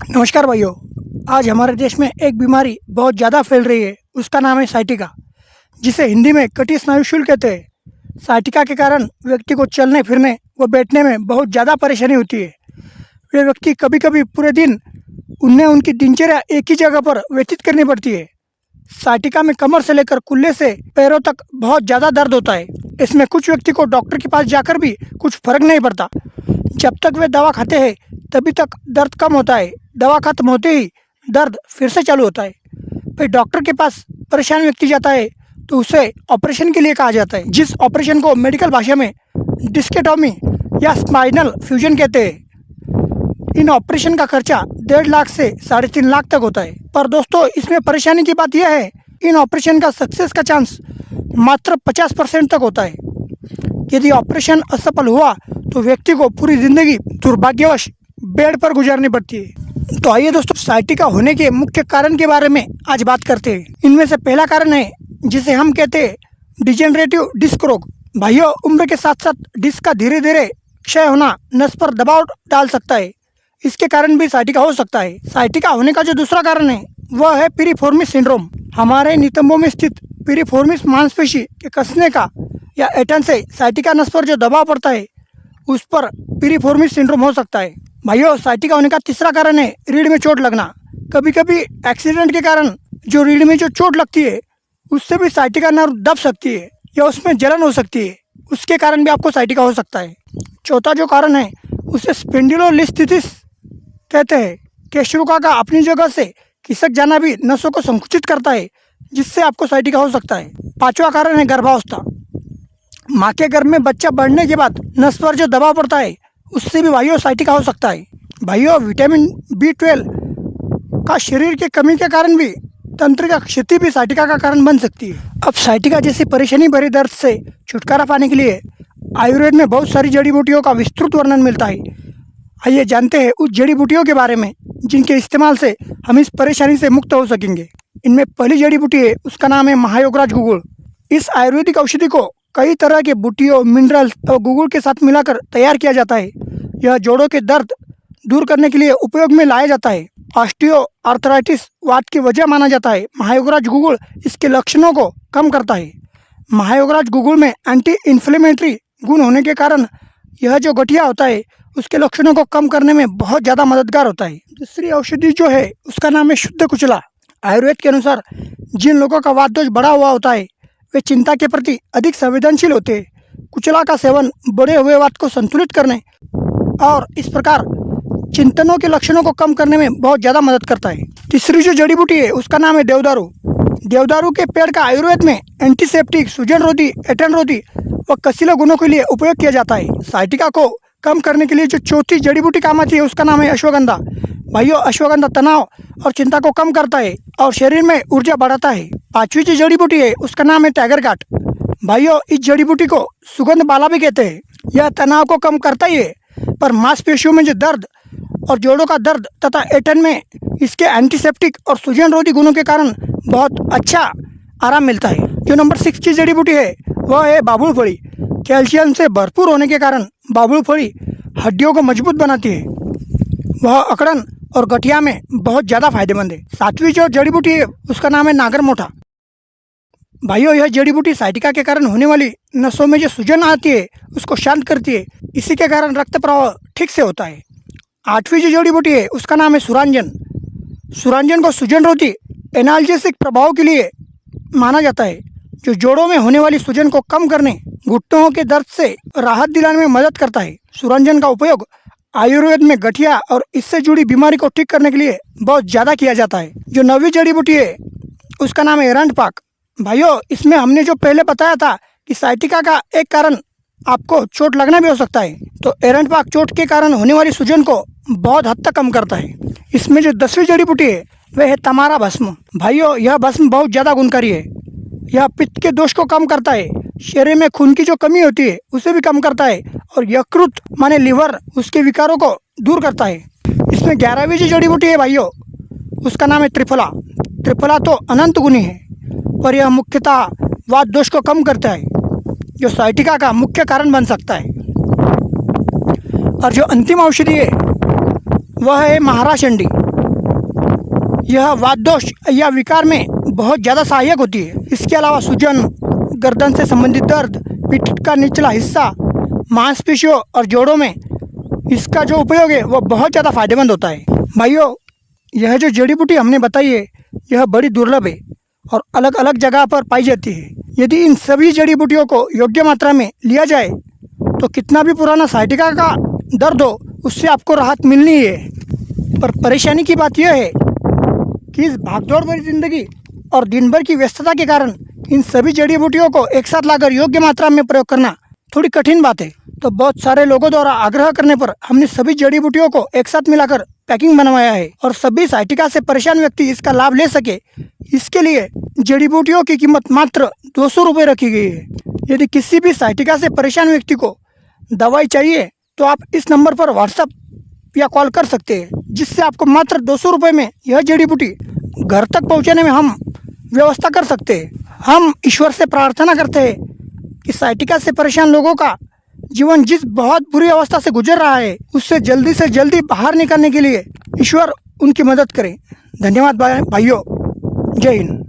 नमस्कार भाइयों। आज हमारे देश में एक बीमारी बहुत ज़्यादा फैल रही है। उसका नाम है साइटिका, जिसे हिंदी में कटी स्नायु शूल कहते हैं। साइटिका के कारण व्यक्ति को चलने फिरने व बैठने में बहुत ज़्यादा परेशानी होती है। वे व्यक्ति कभी कभी पूरे दिन उन्हें उनकी दिनचर्या एक ही जगह पर व्यतीत करनी पड़ती है। साइटिका में कमर से लेकर कुल्ले से पैरों तक बहुत ज़्यादा दर्द होता है। इसमें कुछ व्यक्ति को डॉक्टर के पास जाकर भी कुछ फर्क नहीं पड़ता। जब तक वे दवा खाते हैं तभी तक दर्द कम होता है। दवा खत्म होते ही दर्द फिर से चालू होता है। फिर डॉक्टर के पास परेशान व्यक्ति जाता है तो उसे ऑपरेशन के लिए कहा जाता है, जिस ऑपरेशन को मेडिकल भाषा में डिस्केटोमी या स्पाइनल फ्यूजन कहते हैं। इन ऑपरेशन का खर्चा 1.5 लाख से 3.5 लाख तक होता है। पर दोस्तों, इसमें परेशानी की बात यह है, इन ऑपरेशन का सक्सेस का चांस मात्र 50% तक होता है। यदि ऑपरेशन असफल हुआ तो व्यक्ति को पूरी जिंदगी दुर्भाग्यवश बेड पर गुजारनी पड़ती है। तो आइए दोस्तों, साइटिका होने के मुख्य कारण के बारे में आज बात करते हैं। इनमें से पहला कारण है जिसे हम कहते हैं डिजेनरेटिव डिस्क रोग। भाइयों, उम्र के साथ साथ डिस्क का धीरे धीरे क्षय होना नस पर दबाव डाल सकता है। इसके कारण भी साइटिका हो सकता है। साइटिका होने का जो दूसरा कारण है वह है पिरिफॉर्मिस सिंड्रोम। हमारे नितंबों में स्थित पिरिफॉर्मिस मांसपेशी के कसने का या ऐंठन से साइटिका नस पर जो दबाव पड़ता है उस पर पिरिफॉर्मिस सिंड्रोम हो सकता है। भाइयों, साइटिका होने का तीसरा कारण है रीढ़ में चोट लगना। कभी कभी एक्सीडेंट के कारण जो रीढ़ में जो चोट लगती है उससे भी साइटिका नर्व दब सकती है या उसमें जलन हो सकती है। उसके कारण भी आपको साइटिका हो सकता है। चौथा जो कारण है उसे स्पेंडिलोलिस्थेसिस कहते हैं। केशरुका का अपनी जगह से खिसक जाना भी नसों को संकुचित करता है, जिससे आपको साइटिका हो सकता है। पांचवा कारण है गर्भावस्था। माँ के गर्भ में बच्चा बढ़ने के बाद नस पर जो दबाव पड़ता है उससे भी भाइयों साइटिका हो सकता है। भाइयों, विटामिन B12 का शरीर की कमी के कारण भी तंत्रिका क्षति भी साइटिका का कारण बन सकती है। अब साइटिका जैसी परेशानी भरे दर्द से छुटकारा पाने के लिए आयुर्वेद में बहुत सारी जड़ी बूटियों का विस्तृत वर्णन मिलता है। आइए जानते हैं उस जड़ी बूटियों के बारे में जिनके इस्तेमाल से हम इस परेशानी से मुक्त हो सकेंगे। इनमें पहली जड़ी बूटी है, उसका नाम है महायोगराज गुगुल। इस आयुर्वेदिक औषधि को कई तरह के बूटियों, मिनरल्स और गुगुल के साथ मिलाकर तैयार किया जाता है। यह जोड़ों के दर्द दूर करने के लिए उपयोग में लाया जाता है। ऑस्टियो आर्थराइटिस वात की वजह माना जाता है। महायोगराज गुगुल इसके लक्षणों को कम करता है। महायोगराज गुगुल में एंटी इन्फ्लेमेटरी गुण होने के कारण यह जो गठिया होता है उसके लक्षणों को कम करने में बहुत ज़्यादा मददगार होता है। दूसरी औषधि जो है उसका नाम है शुद्ध कुचला। आयुर्वेद के अनुसार जिन लोगों का वात दोष बढ़ा हुआ होता है वे चिंता के प्रति अधिक संवेदनशील होते हैं। कुचला का सेवन बढ़े हुए वात को संतुलित करने और इस प्रकार चिंतनों के लक्षणों को कम करने में बहुत ज़्यादा मदद करता है। तीसरी जो जड़ी बूटी है उसका नाम है देवदारू। देवदारू के पेड़ का आयुर्वेद में एंटीसेप्टिक, सूजन रोधी, ऐंठन रोधी व कसीले गुणों के लिए उपयोग किया जाता है। साइटिका को कम करने के लिए जो चौथी जड़ी बूटी काम आती है उसका नाम है अश्वगंधा। भाइयों, अश्वगंधा तनाव और चिंता को कम करता है और शरीर में ऊर्जा बढ़ाता है। पांचवी जो जड़ी बूटी है उसका नाम है टाइगर काट। भाइयों, इस जड़ी बूटी को सुगंध बाला भी कहते हैं। यह तनाव को कम करता ही है, पर मांसपेशियों में जो दर्द और जोड़ों का दर्द तथा ऐंठन में इसके एंटीसेप्टिक और सूजन रोधी गुणों के कारण बहुत अच्छा आराम मिलता है। जो नंबर 6 की जड़ी बूटी है वह है बाबुल फली। कैल्शियम से भरपूर होने के कारण बाबुल फली हड्डियों को मजबूत बनाती है। वह अकड़न और गठिया में बहुत ज़्यादा फायदेमंद है। सातवीं जो जड़ी बूटी है उसका नाम है नागर मोठा। भाइयों, यह जड़ी बूटी साइटिका के कारण होने वाली नसों में जो सूजन आती है उसको शांत करती है। इसी के कारण रक्त प्रवाह ठीक से होता है। आठवीं जो जड़ी बूटी है उसका नाम है सुरांजन। सुरांजन को सूजन रोधी एनाल्जेसिक प्रभाव के लिए माना जाता है, जो जोड़ों में होने वाली सूजन को कम करने, घुटनों के दर्द से राहत दिलाने में मदद करता है। सुरांजन का उपयोग आयुर्वेद में गठिया और इससे जुड़ी बीमारी को ठीक करने के लिए बहुत ज़्यादा किया जाता है। जो 9वीं जड़ी बूटी है उसका नाम है एरंड पाक। भाइयों, इसमें हमने जो पहले बताया था कि साइटिका का एक कारण आपको चोट लगना भी हो सकता है, तो एरंड पाक चोट के कारण होने वाली सूजन को बहुत हद तक कम करता है। इसमें जो 10वीं जड़ी बूटी है वह है तमारा भस्म। भाइयों, यह भस्म बहुत ज़्यादा गुणकारी है। यह पित्त के दोष को कम करता है, शरीर में खून की जो कमी होती है उसे भी कम करता है और यकृत माने लीवर उसके विकारों को दूर करता है। इसमें 11वीं जो जड़ी बूटी है भाइयों उसका नाम है त्रिफला। त्रिफला तो अनंत गुणी है, पर यह मुख्यतः वात दोष को कम करता है, जो साइटिका का मुख्य कारण बन सकता है। और जो अंतिम औषधि है वह है महाराशंडी। यह वात दोष या विकार में बहुत ज़्यादा सहायक होती है। इसके अलावा सूजन, गर्दन से संबंधित दर्द, पीठ का निचला हिस्सा, मांसपेशियों और जोड़ों में इसका जो उपयोग है वह बहुत ज़्यादा फायदेमंद होता है। भाइयों, यह जो जड़ी बूटी हमने बताई है यह बड़ी दुर्लभ है और अलग अलग जगह पर पाई जाती है। यदि इन सभी जड़ी बूटियों को योग्य मात्रा में लिया जाए तो कितना भी पुराना साइटिका का दर्द हो उससे आपको राहत मिलनी ही है। पर परेशानी की बात यह है कि इस भागदौड़ भरी जिंदगी और दिन भर की व्यस्तता के कारण इन सभी जड़ी बूटियों को एक साथ लाकर योग्य मात्रा में प्रयोग करना थोड़ी कठिन बात है। तो बहुत सारे लोगों द्वारा आग्रह करने पर हमने सभी जड़ी बूटियों को एक साथ मिलाकर पैकिंग बनवाया है और सभी साइटिका से परेशान व्यक्ति इसका लाभ ले सके, इसके लिए जड़ी बूटियों की कीमत मात्र 200 रुपये रखी गई है। यदि किसी भी साइटिका से परेशान व्यक्ति को दवाई चाहिए तो आप इस नंबर पर व्हाट्सएप या कॉल कर सकते हैं, जिससे आपको मात्र 200 रुपये में यह जड़ी बूटी घर तक पहुंचाने में हम व्यवस्था कर सकते हैं। हम ईश्वर से प्रार्थना करते हैं कि साइटिका से परेशान लोगों का जीवन जिस बहुत बुरी अवस्था से गुजर रहा है उससे जल्दी से जल्दी बाहर निकलने के लिए ईश्वर उनकी मदद करे। धन्यवाद भाइयों। जय हिंद।